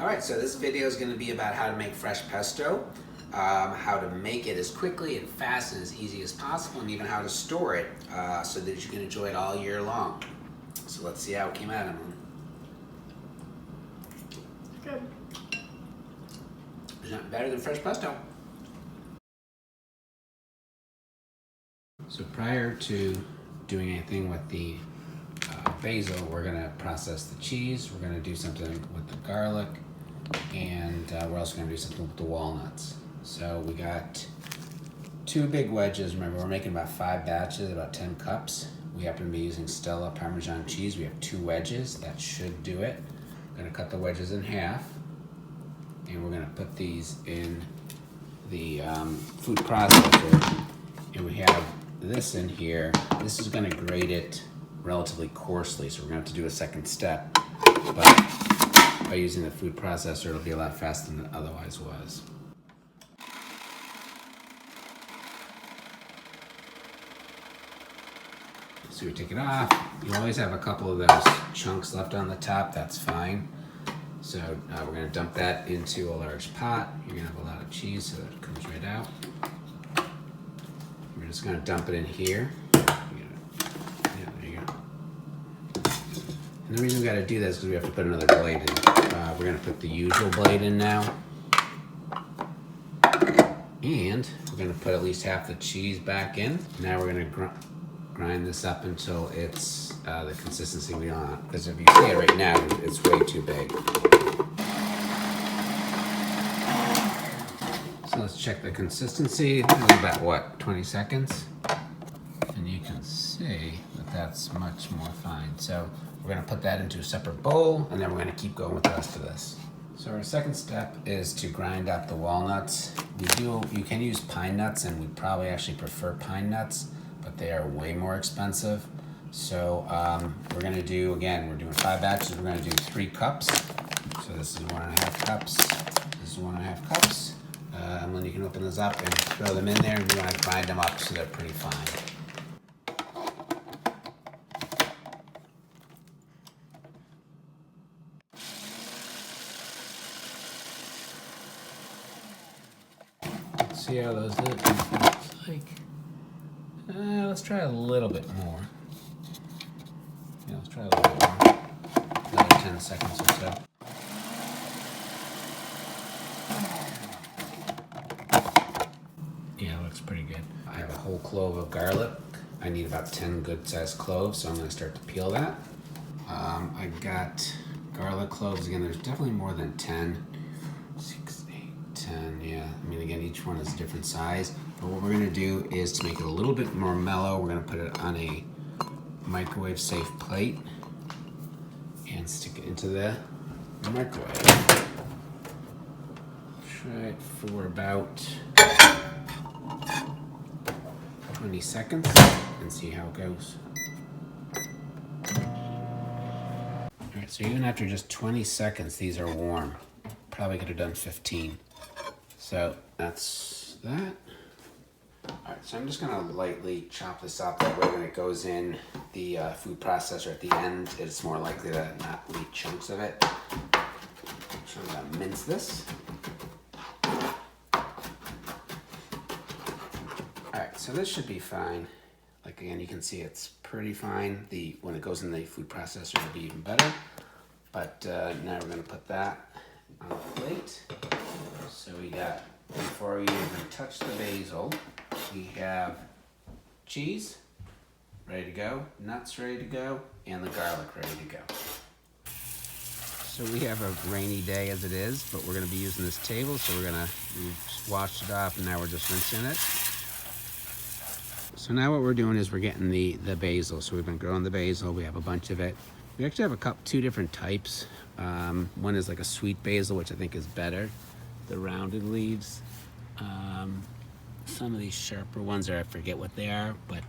Alright, so this video is going to be about how to make fresh pesto, how to make it as quickly and fast and as easy as possible, and even how to store it so that you can enjoy it all year long. So let's see how it came out, Emily. Good. It's not better than fresh pesto. So prior to doing anything with the basil, we're going to process the cheese, we're going to do something with the garlic, and we're also going to do something with the walnuts. So we got 2 big wedges. Remember, we're making about 5 batches, about 10 cups. We happen to be using Stella Parmesan cheese. We have 2 wedges. That should do it. We're going to cut the wedges in half, and we're going to put these in the food processor, and we have this in here. This is going to grate it relatively coarsely, so we're going to have to do a second step, but by using the food processor it'll be a lot faster than it otherwise was. So we take it off. You always have a couple of those chunks left on the top. That's fine. So we're going to dump that into a large pot. You're going to have a lot of cheese, so that it comes right out. We're just going to dump it in here. And the reason we got to do this is because we have to put another blade in. We're going to put the usual blade in now. And we're going to put at least half the cheese back in. Now we're going to grind this up until it's the consistency we want. Because if you see it right now, it's way too big. So let's check the consistency. This is about, what, 20 seconds? And you can see that that's much more fine. So we're going to put that into a separate bowl, and then we're going to keep going with the rest of this. So our second step is to grind up the walnuts. You can use pine nuts, and we probably actually prefer pine nuts, but they are way more expensive. So we're going to do, again, we're doing 5 batches. We're going to do 3 cups. So this is 1.5 cups. This is 1.5 cups. And then you can open those up and throw them in there, and you want to grind them up so they're pretty fine. See how those look? It's like, let's try a little bit more. Yeah, let's try a little bit more. Another 10 seconds or so. Yeah, it looks pretty good. I have a whole clove of garlic. I need about 10 good-sized cloves, so I'm going to start to peel that. I got garlic cloves. Again, there's definitely more than 10. 6, 8, 10, yeah. I mean, again, each one is a different size. But what we're going to do is to make it a little bit more mellow, we're going to put it on a microwave-safe plate and stick it into the microwave. Try it for about 20 seconds and see how it goes. Alright, so even after just 20 seconds, these are warm. Probably could have done 15. So that's that. Alright, so I'm just going to lightly chop this up. That way when it goes in the food processor at the end, it's more likely to not leave chunks of it. So I'm going to mince this. Alright, so this should be fine. Like again, you can see it's pretty fine. When it goes in the food processor, it'll be even better. But now we're going to put that on a plate. So we got, before we even touch the basil, we have cheese ready to go, nuts ready to go, and the garlic ready to go. So we have a rainy day as it is, but we're going to be using this table, so we've washed it off and now we're just rinsing it. So now what we're doing is we're getting the basil. So we've been growing the basil. We have a bunch of it. We actually have 2 different types. One is like a sweet basil, which I think is better. The rounded leaves. Some of these sharper ones I forget what they are, but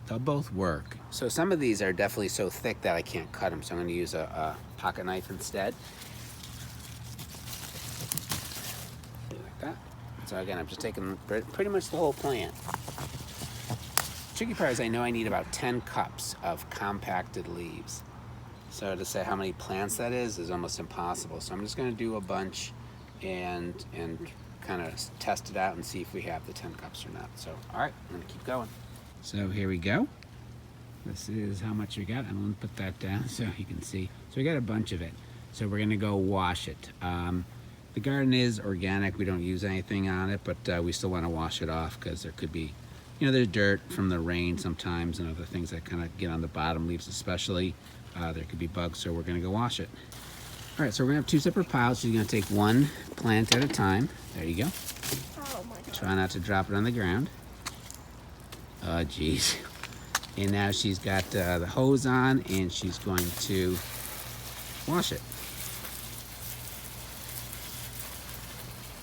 they'll both work. So some of these are definitely so thick that I can't cut them, so I'm going to use a pocket knife instead. Like that. So again, I'm just taking pretty much the whole plant. The tricky part is I know I need about 10 cups of compacted leaves. So to say how many plants that is almost impossible. So I'm just going to do a bunch and kind of test it out and see if we have the 10 cups or not. So, all right, I'm going to keep going. So here we go. This is how much we got. I'm going to put that down so you can see. So we got a bunch of it. So we're going to go wash it. The garden is organic. We don't use anything on it, but we still want to wash it off because there could be, you know, there's dirt from the rain sometimes and other things that kind of get on the bottom leaves especially. There could be bugs, so we're going to go wash it. All right, so we're going to have 2 separate piles. So you're going to take 1 plant at a time. There you go. Oh my God. Try not to drop it on the ground. Oh, geez. And now she's got the hose on, and she's going to wash it.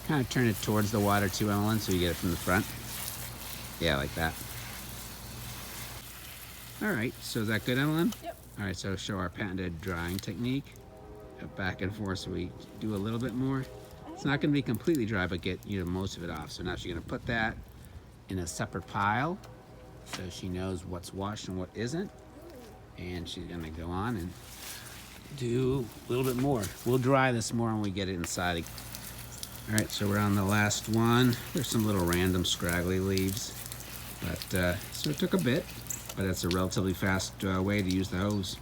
Kind of turn it towards the water too, Ellen, so you get it from the front. Yeah, like that. All right, so is that good, Ellen? Yep. All right, so show our patented drying technique. Back and forth, so we do a little bit more. It's not going to be completely dry, but get, you know, most of it off. So now she's going to put that in a separate pile so she knows what's washed and what isn't. And she's going to go on and do a little bit more. We'll dry this more when we get it inside. All right, so we're on the last one. There's some little random scraggly leaves, but so it took a bit, but it's a relatively fast way to use the hose.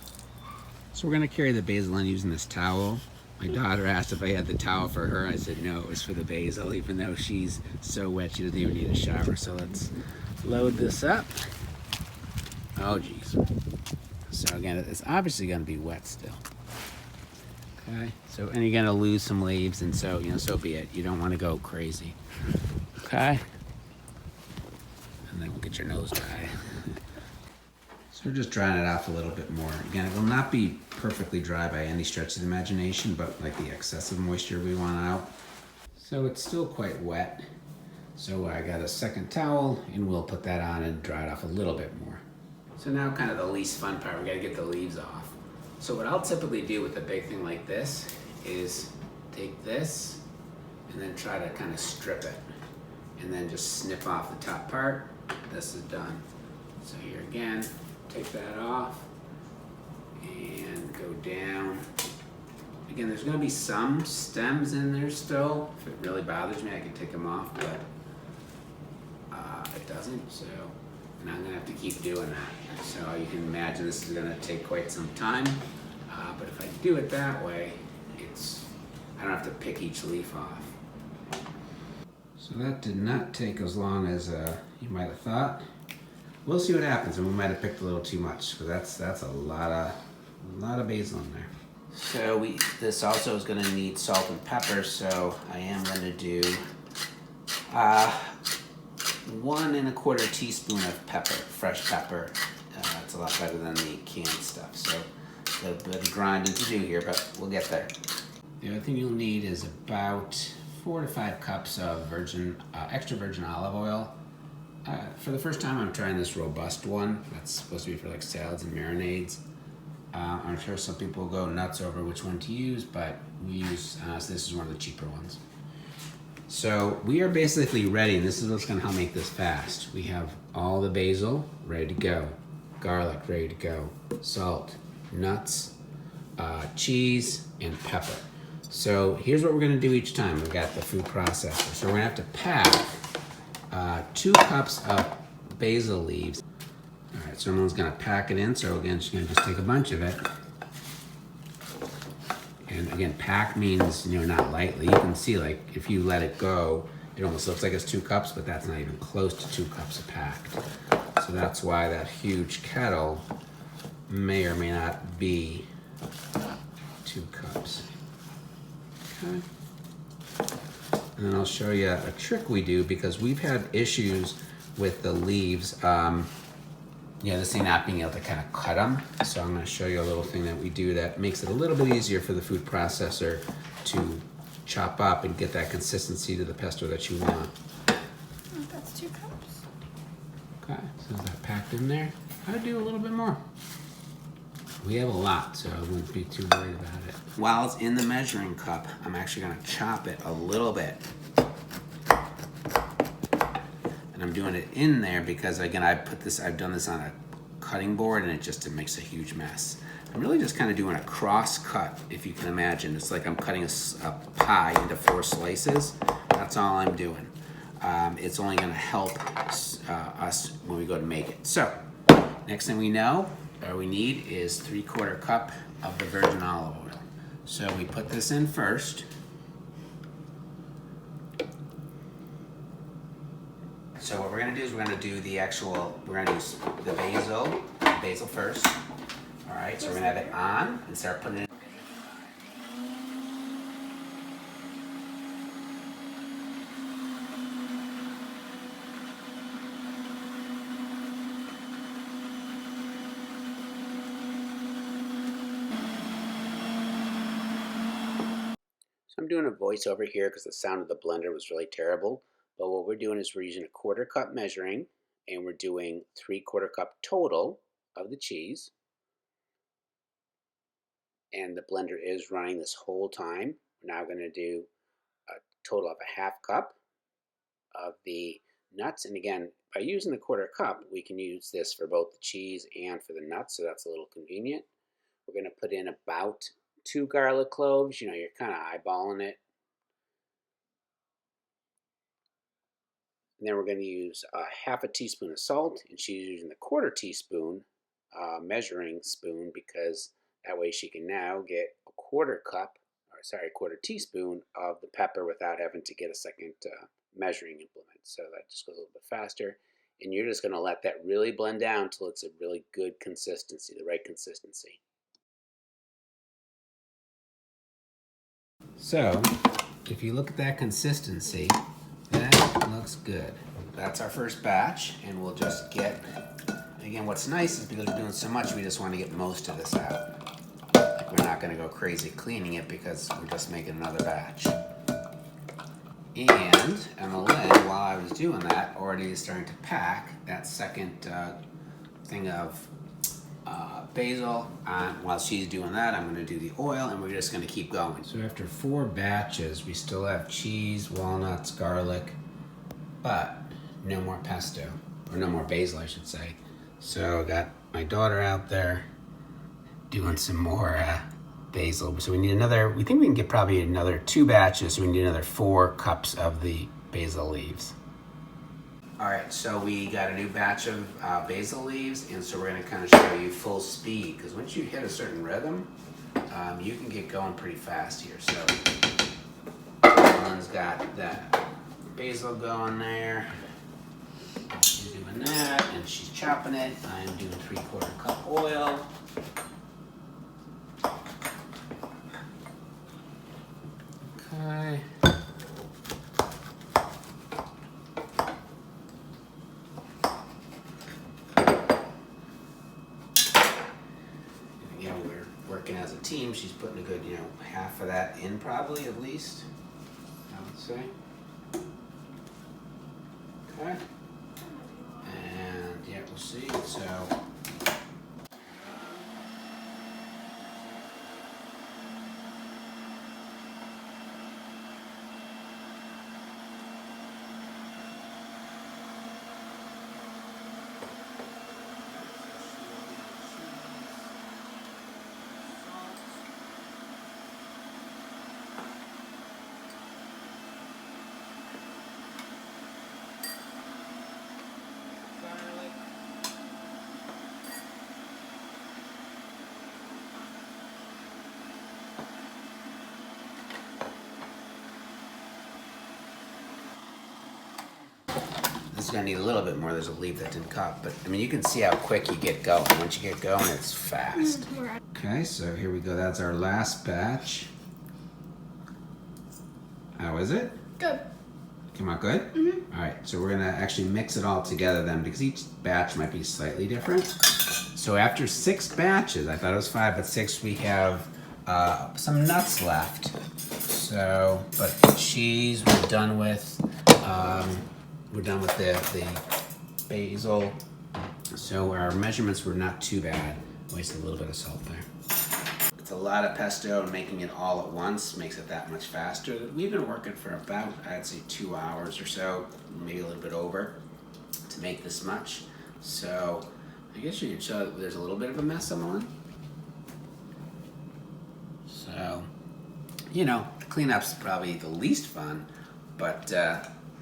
So we're gonna carry the basil in using this towel. My daughter asked if I had the towel for her. I said no, it was for the basil, even though she's so wet she doesn't even need a shower. So let's load this up. Oh geez. So again, it's obviously gonna be wet still. Okay, so, and you're gonna lose some leaves, and so, you know, so be it. You don't wanna go crazy. Okay? And then we'll get your nose dry. So we're just drying it off a little bit more. Again, it will not be perfectly dry by any stretch of the imagination, but like the excessive moisture we want out. So it's still quite wet. So I got a second towel, and we'll put that on and dry it off a little bit more. So now kind of the least fun part, we gotta get the leaves off. So what I'll typically do with a big thing like this is take this and then try to kind of strip it and then just snip off the top part. This is done. So here again, take that off and go down. Again, there's gonna be some stems in there still. If it really bothers me, I can take them off, but it doesn't, so, and I'm gonna have to keep doing that. So you can imagine this is gonna take quite some time, but if I do it that way, I don't have to pick each leaf off. So that did not take as long as you might have thought. We'll see what happens, and we might have picked a little too much, because that's a lot of basil in there. So this also is going to need salt and pepper, so I am going to do 1 1/4 teaspoon of pepper, fresh pepper. It's a lot better than the canned stuff, so a bit of grinding to do here, but we'll get there. The other thing you'll need is about 4 to 5 cups of extra virgin olive oil. For the first time, I'm trying this robust one. That's supposed to be for like salads and marinades. I'm sure some people go nuts over which one to use, but we use, so this is one of the cheaper ones. So we are basically ready, and this is what's gonna help make this fast. We have all the basil ready to go, garlic ready to go, salt, nuts, cheese, and pepper. So here's what we're gonna do each time. We've got the food processor. So we're gonna have to pack 2 cups of basil leaves. All right, so Emma's gonna pack it in. So again, she's gonna just take a bunch of it. And again, pack means, you know, not lightly. You can see, like, if you let it go, it almost looks like it's 2 cups, but that's not even close to 2 cups of packed. So that's why that huge kettle may or may not be 2 cups. Okay. And then I'll show you a trick we do, because we've had issues with the leaves. This thing not being able to kind of cut them. So I'm going to show you a little thing that we do that makes it a little bit easier for the food processor to chop up and get that consistency to the pesto that you want. That's 2 cups. Okay, so is that packed in there? I'd do a little bit more. We have a lot, so I wouldn't be too worried about it. While it's in the measuring cup, I'm actually going to chop it a little bit. And I'm doing it in there because, again, I've done this on a cutting board, and it makes a huge mess. I'm really just kind of doing a cross cut, if you can imagine. It's like I'm cutting a pie into 4 slices. That's all I'm doing. It's only going to help us when we go to make it. So, next thing we know, or we need, is 3/4 cup of the virgin olive oil. So we put this in first. So what we're going to do is we're going to do we're going to use the basil first. All right, so we're going to have it on and start putting it in. So I'm doing a voiceover here because the sound of the blender was really terrible. But what we're doing is we're using a 1/4 cup measuring, and we're doing 3/4 cup total of the cheese. And the blender is running this whole time. We're now going to do a total of a 1/2 cup of the nuts. And again, by using the 1/4 cup, we can use this for both the cheese and for the nuts, so that's a little convenient. We're going to put in about 2 garlic cloves. You know, you're kind of eyeballing it. And then we're going to use 1/2 teaspoon of salt, and she's using the 1/4 teaspoon measuring spoon because that way she can now get a 1/4 teaspoon of the pepper without having to get a second measuring implement. So that just goes a little bit faster. And you're just going to let that really blend down until it's a really good consistency, the right consistency. So, if you look at that consistency, that looks good. That's our first batch, and we'll just get, again, what's nice is because we're doing so much, we just want to get most of this out. Like, we're not going to go crazy cleaning it because we're just making another batch. And on the lid, while I was doing that, already is starting to pack that second thing of basil. While she's doing that, I'm going to do the oil, and we're just going to keep going. So after 4 batches, we still have cheese, walnuts, garlic, but no more pesto, or no more basil, I should say. So I got my daughter out there doing some more basil. So we need we think we can get probably another 2 batches, so we need another 4 cups of the basil leaves. All right, so we got a new batch of basil leaves, and so we're going to kind of show you full speed, because once you hit a certain rhythm, you can get going pretty fast here. So Ellen's got that basil going there. She's doing that, and she's chopping it. I'm doing 3/4 cup oil. Okay. As a team, she's putting a good, 1/2 of that in probably, at least, I would say. Okay. And yeah, we'll see. So this is gonna need a little bit more. There's a leaf that didn't cut, but I mean, you can see how quick you get going. Once you get going, it's fast. Okay, so here we go. That's our last batch. How is it? Good. Came out good? Mm-hmm. All right, so we're gonna actually mix it all together then, because each batch might be slightly different. So after 6 batches, I thought it was 5, but 6, we have some nuts left. So, but the cheese we're done with. We're done with the basil. So our measurements were not too bad. Wasted a little bit of salt there. It's a lot of pesto, and making it all at once makes it that much faster. We've been working for about, I'd say, 2 hours or so, maybe a little bit over, to make this much. So I guess you could show that there's a little bit of a mess, Emmeline. So, you know, cleanup's probably the least fun, but,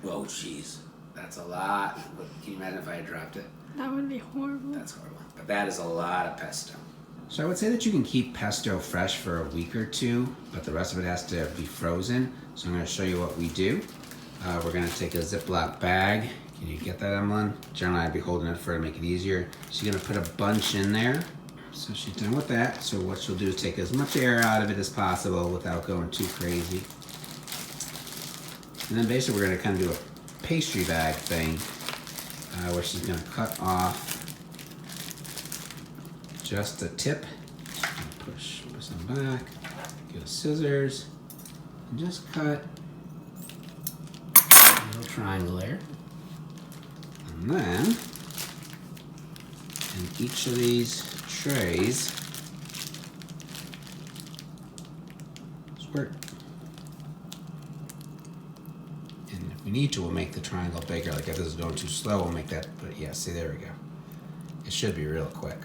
whoa, jeez, that's a lot. Can you imagine if I had dropped it? That would be horrible. That's horrible. But that is a lot of pesto. So I would say that you can keep pesto fresh for a week or two, but the rest of it has to be frozen. So I'm going to show you what we do. We're going to take a Ziploc bag. Can you get that, Emlyn? Generally, I'd be holding it for her to make it easier. She's going to put a bunch in there. So she's done with that. So what she'll do is take as much air out of it as possible without going too crazy. And then basically we're going to kind of do a pastry bag thing where she's going to cut off just the tip. Push them back. Get a scissors and just cut a little triangle there. And then in each of these trays, squirt. And if we need to, we'll make the triangle bigger. Like if this is going too slow, we'll make that, but yeah, see, there we go. It should be real quick.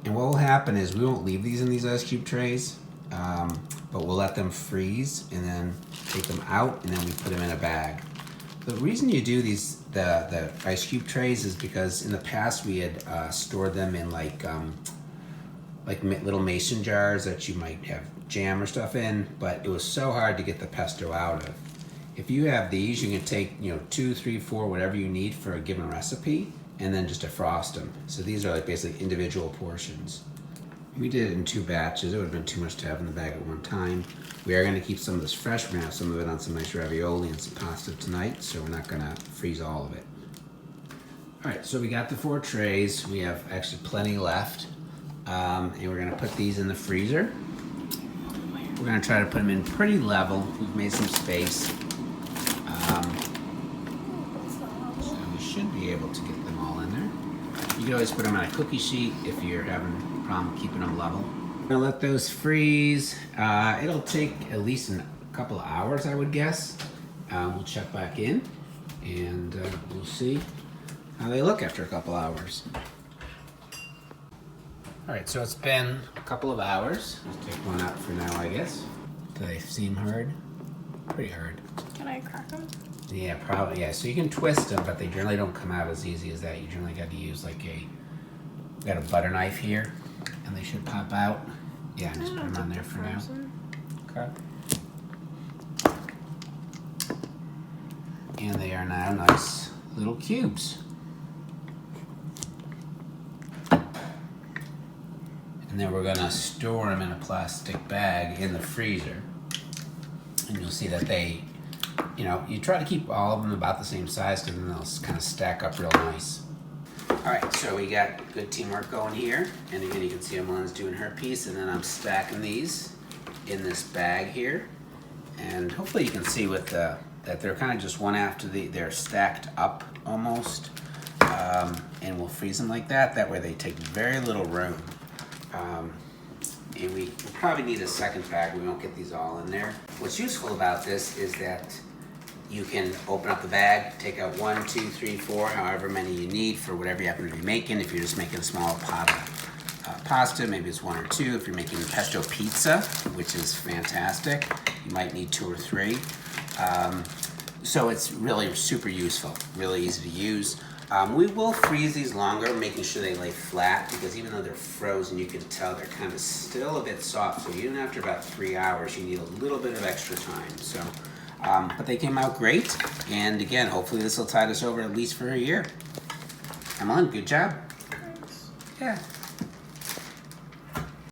And what will happen is we won't leave these in these ice cube trays, but we'll let them freeze and then take them out and then we put them in a bag. The reason you do these, the ice cube trays is because in the past we had stored them in like little mason jars that you might have jam or stuff in, but it was so hard to get the pesto out of. If you have these, you can take 2, 3, 4, whatever you need for a given recipe, and then just defrost them. So these are like basically individual portions. We did it in 2 batches. It would have been too much to have in the bag at one time. We are going to keep some of this fresh. We're going to have some of it on some nice ravioli and some pasta tonight, so we're not going to freeze all of it. All right, so we got the 4 trays. We have actually plenty left, and we're going to put these in the freezer. We're going to try to put them in pretty level. We've made some space. So we should be able to get them all in there. You can always put them on a cookie sheet if you're having a problem keeping them level. We're gonna let those freeze. It'll take at least a couple of hours, I would guess. We'll check back in and we'll see how they look after a couple hours. All right, so it's been a couple of hours. Let's take one out for now, I guess. Do they seem hard? Pretty hard. Can I crack them? Yeah, probably, yeah. So you can twist them, but they generally don't come out as easy as that. You generally got to use like got a butter knife here, and they should pop out. Yeah, just put them on there for now. Okay. And they are now nice little cubes. And then we're gonna store them in a plastic bag in the freezer. And you'll see that they, you try to keep all of them about the same size because then they'll kind of stack up real nice. All right, so we got good teamwork going here. And again, you can see Emily's doing her piece and then I'm stacking these in this bag here. And hopefully you can see with that they're kind of just one after they're stacked up almost. And we'll freeze them like that. That way they take very little room. And we'll probably need a second bag. We won't get these all in there. What's useful about this is that you can open up the bag, take out 1, 2, 3, 4, however many you need for whatever you happen to be making. If you're just making a small pot of pasta, maybe it's 1 or 2. If you're making pesto pizza, which is fantastic, you might need 2 or 3. So it's really super useful, really easy to use. We will freeze these longer, making sure they lay flat, because even though they're frozen, you can tell they're kind of still a bit soft. So even after about 3 hours, you need a little bit of extra time. So, but they came out great. And again, hopefully this will tide us over at least for a year. Emily, good job. Thanks. Yeah.